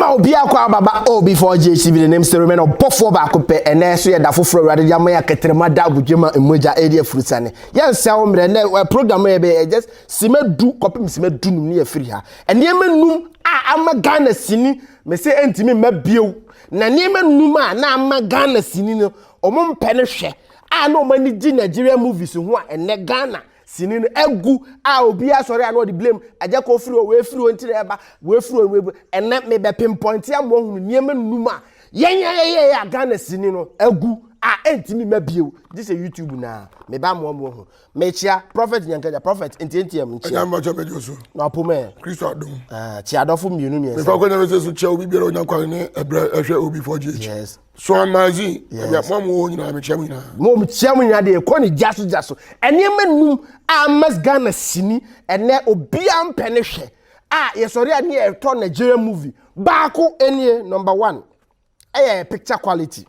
Mema obi akwa baba obi for JCB the name still remain obofo ba kope ene so ye da foforo rade ya ma ketrema da budwema emoja area fruitsane ye nsa wo mre na program ye be just simedu kopim simedu num ne ye free ha ene manum a ama Ghana sini me se entimi mabiew na ne manum a na ama Ghana sini no omom pene hwe a na omani di Nigeria movies ho a ene Ghana sini egu a obi asori a no de blame aja ko free we free ontire eba we free we ene me be pinpoint ya mo hunu niema numa ya Ghana sini no egu a entimi mabiew this is YouTube na me ba mo hu me chia prophet nyankaja prophet entiam chia anya ma cha mejoso na pome Kristo adom chia adofo mienu mi me fa ko na se so chia obi biara onyankwa ne ebra ehwe obi for GH yes so amazi ya mo nyina me chia mo nyina mo chia mo nyina de ko ni jaso eniema num a mas Ghana sini ene obi ampene hwe a yesori ani e to Nigeria movie baako enie number 1 picture quality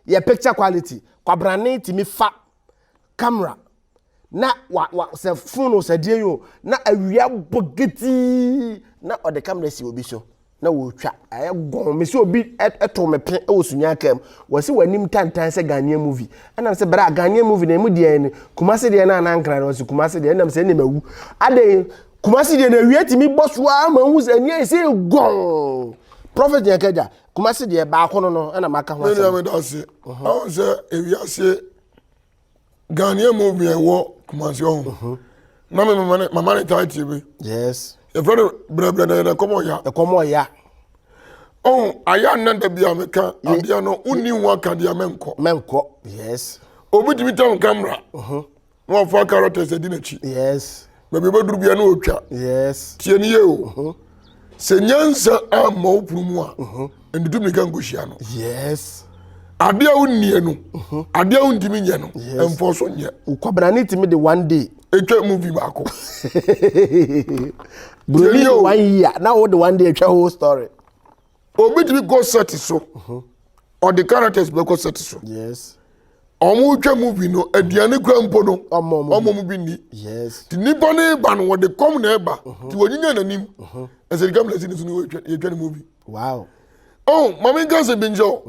ye picture quality kwabrane timi fa camera na wa se phone se die yo na awia bogeti na o de camera si obi so na wo twa aye gon me so obi eto me pe e wo sunya kam wo se wanim tantan se Ghanaian movie ana se bra Ghanaian movie na mu die ni Kumasi die na ankra no se Kumasi die na se ne mawu ade Kumasi die na awia timi bosoa ma hu se ni se gon prophet Nyankaja Kumasi die ba kono no ana maka ho ase me do se o se ewia se Ghanaian movie wo Kumasi o na me mama ne title be yes e fere bra na komo ya oh aya nanda bia meka adia no uni wa kadia menko yes obi timi tam camera no for characters e dinachi yes me be duru bia no otwa yes tie ni ye o se nyansa ama opurumu a endudu mi kan gohia no yes adia unnie no adia untimi nye no enforso nye ukwabra timi de one day etwa movie baako Bruni 1 year now the one day etwa whole story obi timi go set so or the characters be go set so yes omo twa movie no aduane kwa mpo no omo mu bi ni yes ti nipa ne ba no de kom na eba ti wonyinya nanim ese kam lesi ni so ni etwa movie wow oh mama ngase binjo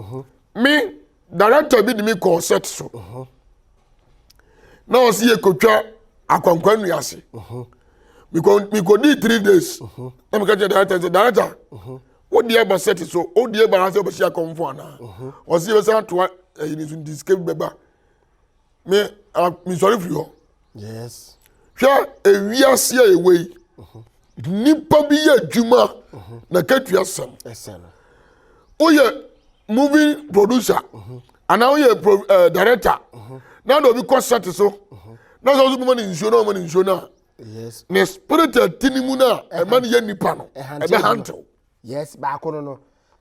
me director bi di me call set so na o si ekotwa akwankwanu yase we go need 3 days na me ka director what the eba set so o the eba na se obi sia komfo ana o si be say to ni so discape beba me sorry for you yes hwa ewiase a ewei nipa bi ya adwuma na katua sam esena oye movie producer and now you director now do be set so na so mo ni nsuo na yes ne spirit atinimu na e man ye nipa no e be handle yes ba kono no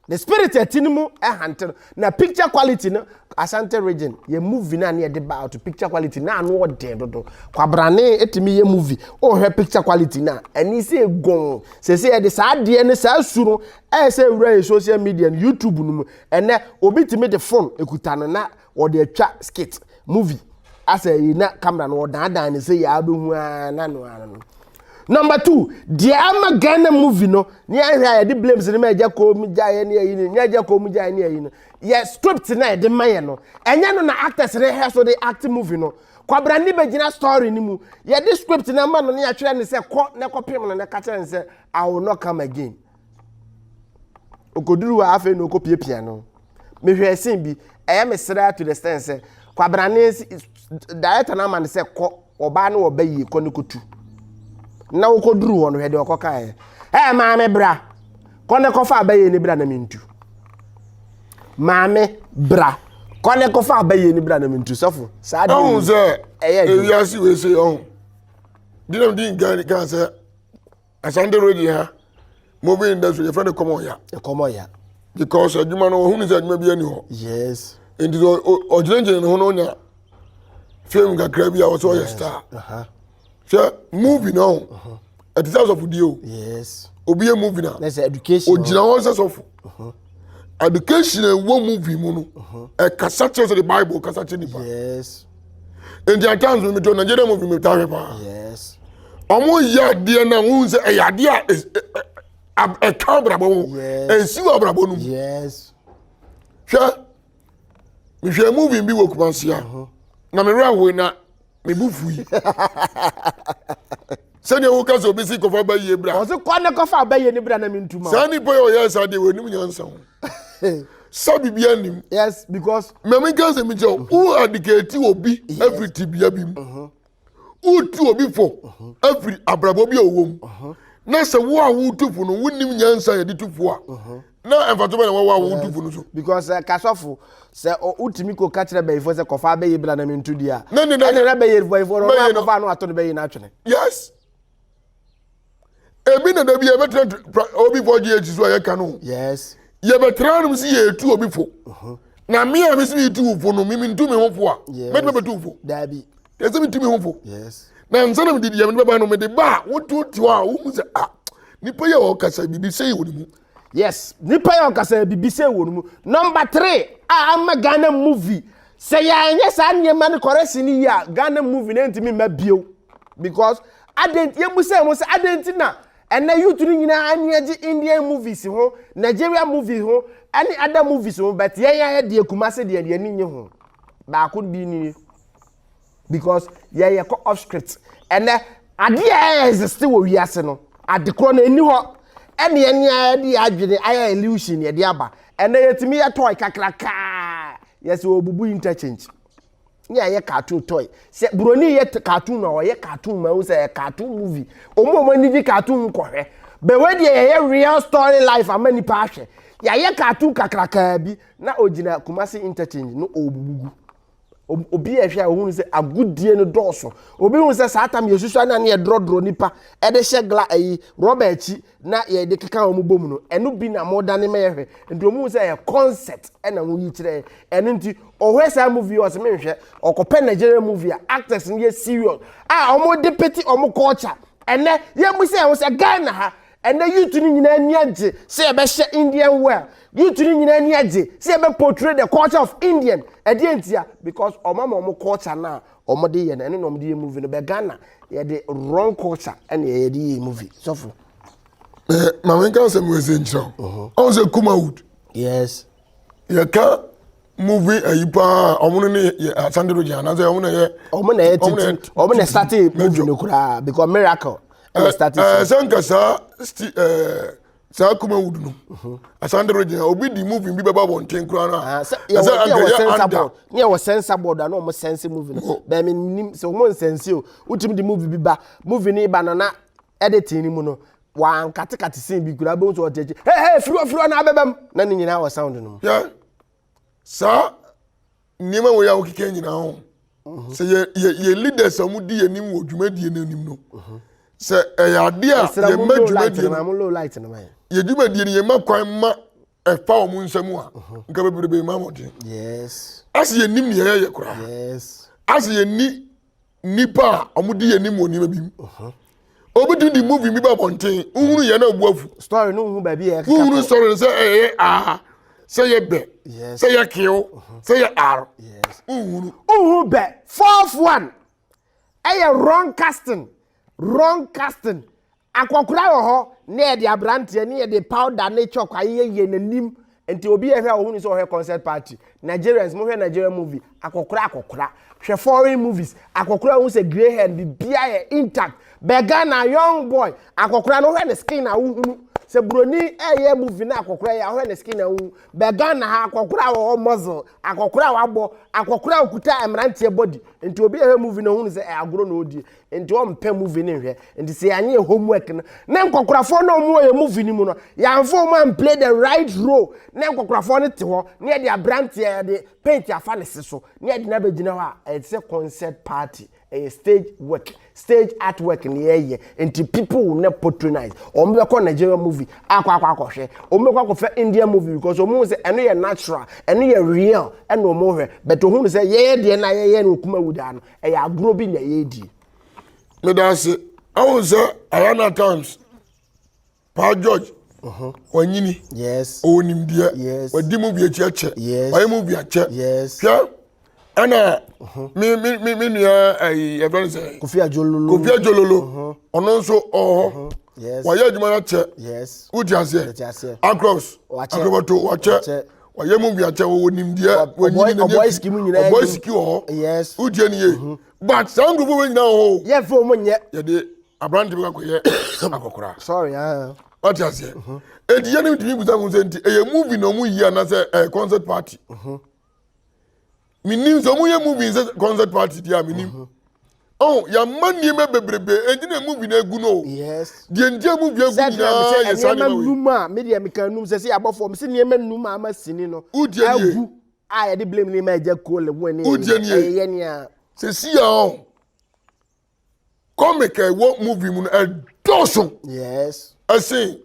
the spirit atinimu e handle na picture quality no Asante region ye movie na na de ba to picture quality na no de dodo kwabrane etimi ye movie o hwe picture quality na ani se gon se ye de sa de ne sa suru e se wura social media YouTube no ene obi timi de phone ekuta no na wo de atwa skit movie asa yi na camera no dan ne se ya be hu na no number 2 the ama Ghana movie no ni ahia de blames ni ma eja ko mu jaye ne yi ni eja ko mu jaye ne yi no yes script na de maye no enya no na actors ne he so de act movie no kwabra ni begina story ni mu ye de script na ma no ne ya twere ne se ko ne kopim no ne ka tere ne se I will not come again okoduru wa afa no ko piepia no me hwe sin bi eye me sra to the stand se kwabra ne director na ma ne se ko oba ne oba yi ko ne kotu na wokoduru wono hede okoka maame bra kone kofa abaye ni bra na mintu maame bra kone kofa abaye ni bra na mintu sofo saade oh ze ewiase we say oh dinam din gan kan say Asante radio ha movie industry your friend come on ya because adwuma no hu ni say adwuma bi ani ho yes and o jenje no no nya film ga grabia o so star sure movie no at the house of video yes obi a movie na that's education ojina won say so education e wo movie mu no e kasa che the Bible kasa che nipa yes and the times we to Nigeria movie me ta pa yes omo ya de na hu say e ya de a cabrabo, and see what brabo. Yes. Sure. If you're moving, be work once here. Na me rawo na me bufu. Send your workers to basic of about ye bra. Also, corner coffee by any brand in 2 months. Sandy boy, yes, I did when you answer. Sabi behind him. Yes, because Mammy girls and me, who are the gate will be every TBM. Who two will be for every Abrabobia womb. Nasa wa who two for no winning answer, the 2 for. Now, I'm for to because Kasofu say Utimiko catch the bay for the coffee bay brand into the air. No, for no at the bay naturally. Yes. A minute of your veteran Obi for years is why I can. Yes. You veteran see a 2 before. Now, me, I miss me 2 for no meaning to me home for. Make number 2 for. Dabby. There's something to me home for. Yes. Now, some of the Yaman made the bar. What to our who's a Nipoya or Casa be say with him. Yes, nipa ya okasa bibise wonu. Number 3, I'm a Ghana movie. Say ya yes anyema ne correction ni ya Ghana movie na ntimi mabio because adent ye mu say mo say adent na ena youth ni nyina anyeje Indian movies ho, Nigeria movies ho, any other movies ho but ye de Kumase de ni nye ho. Ba ko bi ni because ye ko off script. Ena ade is still wo wiase no. Ade kro na eni ho any di adwene aya illusion ye de aba ene yetimi ye toy kakraka yes obubu interchange ni aye cartoon toy se broni ye cartoon na ye cartoon ma wo say cartoon movie omo ni di cartoon ko hwe be we de ye real story life amani pa hwe ya ye cartoon kakraka bi na ogina Kumasi interchange no obubugu obi ehwe ohun se agudie no doso obi hun se satam yesusu na ne drodro nipa e de shegla ayi Robert na ye de keka o mubom no enu bi na modane me ehwe nti omu se ye concept e na wo yi kire enu nti ohwe sa movie o se me hwe okope Nigeria movie actors ne serious omo de peti omo culture ene ye mu se Ghana ha ene youth ni nyina aniaje se ye be hye Indian wear youth ni nyina aniaje se ye be portray the culture of Indian edientia because omo culture na omo de ye na ene no omo de movie no be Ghana ye de wrong culture ene ye de movie so for Mama can say we say ncho on say Kumawood yes ye ka movie ayipa omo ne Sandro Jana say omo na start movie no kura because miracle Sankasa sa Kumawood no Asandro Jana obi di movie bi baba wonten kura na ne was sensor board na omo sense movie no be me so omo sense o utim di movie bi ba movie ni ba na editing ni mu no wan katekate sin bi kura bo so oteje hey firo na abebam na ni nyina wa sound no yeah sa nima wo ya okike nyina ho se ye leaders amudi enim wo dwumadi enim no se ya de a ye madwumadi na mo low light na man ye dwumadi ye ma kwan ma efa o mu nsam a nka bebrebe ma mode yes as ye nim ne ye kura yes as ye ni nipa amudi enim onim bi obi do the movie mi ba bonten uhuru ye na buafu story no hu ba bi e uhuru story say say ye be yes say ye kill say ye ar yes uhuru be fourth one wrong casting akokura wo ho na de abrante na de powder na chokwa ye nanim enti obi ehwe ohunu so he concert party Nigerians mo hwe Nigeria movie akokura hwe foreign movies akokura hu say grey hair bibia ye intact bega na young boy akokura no hwe ne skin na uhunu se broni eye movie na akokura ya hwe ne skin na hu bega na ha akokura wo muzzle akokura wabo akokura okuta emrantie body enti obi ehwe movie na hunu se agro na odi enti o mpe movie ne hwe enti se anye homework na nkokurafo na omo ye movie ni mu no ya mfo man play the right role na nkokurafo ne te ho na de abrantie de paint afa ne so na de na begina ho a it's a concert party a stage artwork in the area and people will not patronize or be call Nigeria movie akwa hwe or me kwa Indian movie because omo say eno ye natural eno ye real and no more but omo say ye de na ye no Kumawood ano e ya agro bi na ye di me da say I was Ayana times Pa George wanyini yes onim dia yes wadi movie ache yes why movie ache yes ana me nua ai everyone say Kofi Ajololo ono so Yes. Why you man che? Yes. Who just say? Across. Acrobato wache. Why you movie ache wo nim dia when you boy scheme nyina. Boy scheme. Yes. Who je ni? But some group when now ho. Yeah for mo nye. Ya de abrante bi ko ye akokora. Sorry, What you say? E di yanim timi buza mu senti e movie no mu yi na say concert party. Minim so mu ye movie concert party dia minim. Oh, ya man ni me bebrebe e di na movie na egu no. Yes. Die ndia movie egu na ya sa na we. Numa media me kan num say abofo me say niema numa ama sini no. Agu a ya de blame ni ma eja ko le won ni. Ye ni a. Se si ya on. Comic wo movie mu e doso. Yes. Assim.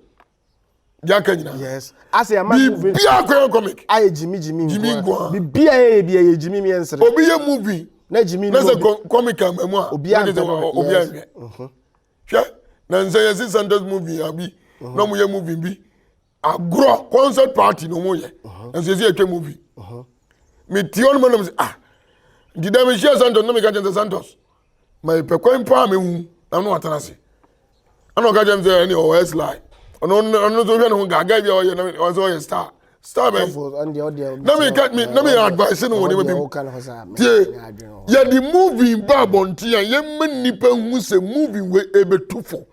Ya kanyina. Yes. Ase ya ma movie. Bi akwa comic. Aye Jimmy ngwa. Bi ye Jimmy mi ensere. Obi ye movie. Na Jimmy no. Na se comic am a. Obi an. Obi an. Hwe. Na nse ye Santos movie abi. No mo ye movie bi. Agro concert party no mo ye. Nse se etwa movie. Me tion mo no me did I share Santos no me ka Santos Santos. My pekwan pa me hu. Na no atanase. Ano ka jam say any OS lie. Ono so hwe no gaga bia o ye na o so ye star man. Na me advice no woni me. Yeah, the movie ba bontia ye manipa hu se movie we ebetufo.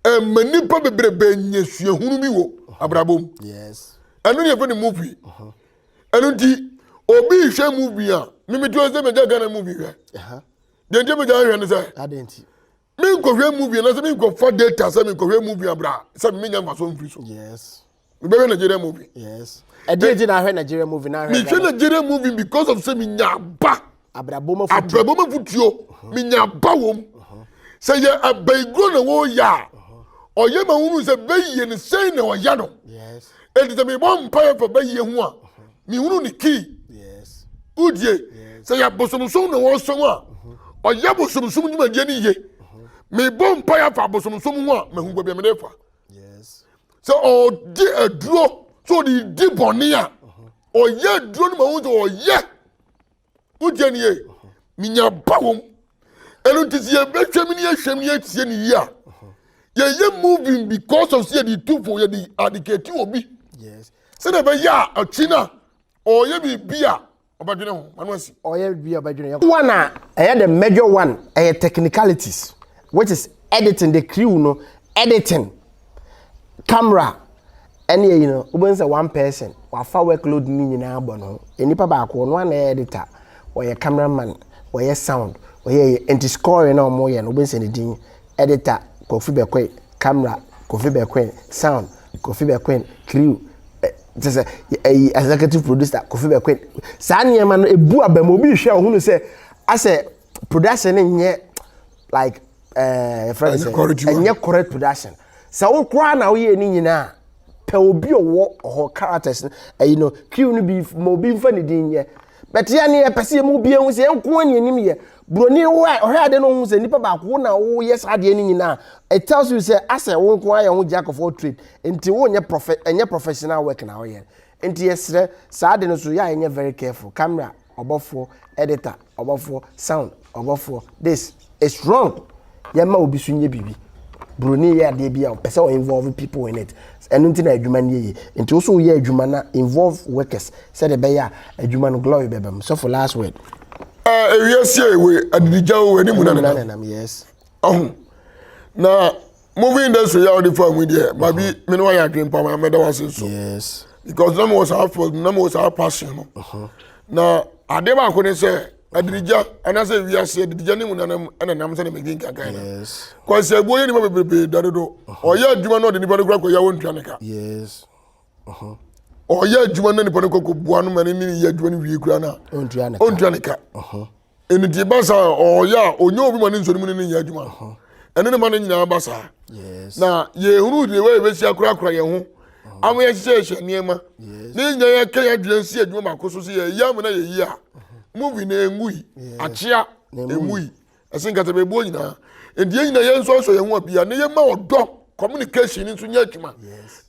Manipa bebrebe nyesua hunu mi wo abrabom. Yes. Anu ye for the movie. Anu di obi hwe movie a me do say me Ghana movie hwe. Den je me ja hwe no say. Adenti. Me ko hwe movie na say me ko for data say me ko hwe movie abra. Say me nya maso mfiri so. Yes. Me be Nigeria movie. Yes. E dey na hwe Nigeria movie na hwe. Me hwe Nigeria movie because of say me nya ba. Abraboma futuo. Me nya ba wom. Say ye abaigro na wo ya. Oye ma hunu say be ye ne say na wo ya no. Yes. E dey me bon pa for be ye hu a. Me hunu ni key. Yes. Udie. Say ya bosomso na wo so a. Oye bosomso mu ma je ni ye. Me bon pa for bosomso mu a me hu gba be me defa. Yes. So o di aduro so di boni a. Oye aduro no ma hu so oye. Udie ni ye. Me nya ba wom. Enu tisi ye betwa me ni ahwem ni atie ni yi a. Ye moving because of say the two for ye the adicate obi. Yes. Say na be ya achina or ye bi bia obadwene ho manwasi. Or ye bi obadwene. One the major one technicalities, which is editing the crew no, editing camera. And you know, when say one person wa fa workload ni nyina abo no. Enipa ba ko no na editor or ye cameraman or ye sound or ye anti-score na omo ye no when say the din editor Kofi Bekwe, camera, Kofi Bekwe, sound, Kofi Bekwe, crew, just executive producer, Kofi Bekwe. Sanya man ebu abemobi hwe ohunu say as a production nye like friend say enye correct production. Sa wo kwa na wo ye ni nyina pe obi owo ho characters you know crew no bi mo bi mfa ni din ye. But ya ne pese mo bi ehun say enko ani anim ye. Broni wo ade no hu say nipa ba ko na wo yes ade ni nyina. It tells you say as a won ko aye hu jack of all trade nti wo nye professional work na wo ye nti yesre sa ade no so ya enye very careful camera obofo editor obofo sound obofo this is wrong ya ma obi sunye bibi broni ya ade bia pese o involve people in it enu nti na adwuma ne ye nti wo so ye adwuma na involve workers said the be ya adwuma no glory bebem so for last word yes we adidija we ni munana yes na movie industry ya the farm with there but me no ya dream pa me da was so yes because them was our passion na ade ba ko ne say adidija ana say we say adidija ni munana ana nam say na megin kaka yes ko say boye ni ma bebe dadodo o ya adwuma no de ni ba no kra ya won twaneka yes o ya adwuma na ni pa no ko bua no mani ni ya adwuma ni wie kra na on twaneka enu di basa o ya onyo obi mani nsori mu ni ya adwuma enu ne mani nyina basa yes na ye huru de we be sia akura ye ho amu ye hye niema ni nya ye kan ya dwansi adwuma makoso so ye ya mu na ye yi a movie na engui achia engui asinka te be bo nyina enti nyina ye nso so ye ho abia ne ye ma odo communication nso nya adwuma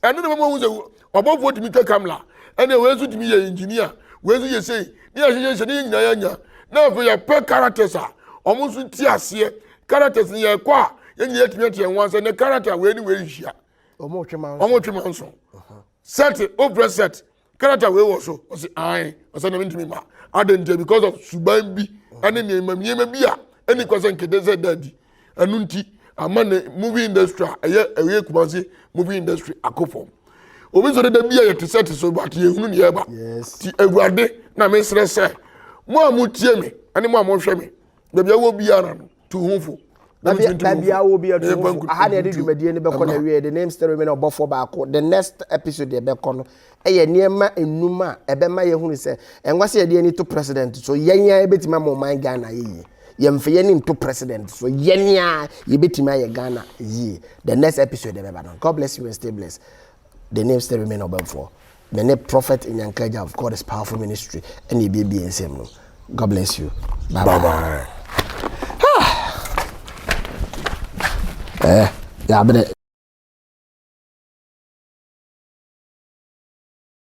enu ne mo hu se obofo timi twa kamla ene we so timi ye engineer we so ye sei ni ya hye ni nyina ya nya na for ya pe characters a omo so ti ase characters ye kwa yen yet me tie wan say ne character we ni we hia omo twema nso set over set character we wo so o say ai o say na ntimi ma adent because of suban bi ane ne mamie bi a any question kede say daddy anu nti ama ne movie industry eye Kumasi movie industry akofom obi so de bia yet set so but ye hunu ne eba ti awurade na me sere se mo amutie me ane mo amhwe me da bia wo bia na to hunfo da bia wo bia to hunfo aha ne de dwumadie ne be kona wie the name story me na obofo ba ko the next episode e be kono eye niema enuma e be ma ye hunu se enwase ye de ni to president so yenya e betima mo man Ghana ye yemfe ye ni to president so yenya ye betima ye Ghana ye the next episode e be ba don. God bless you and stay blessed. The name still remain open for. The name Prophet in Yankaja of God is powerful ministry. And he be in same. God bless you. Bye bye. Yeah, but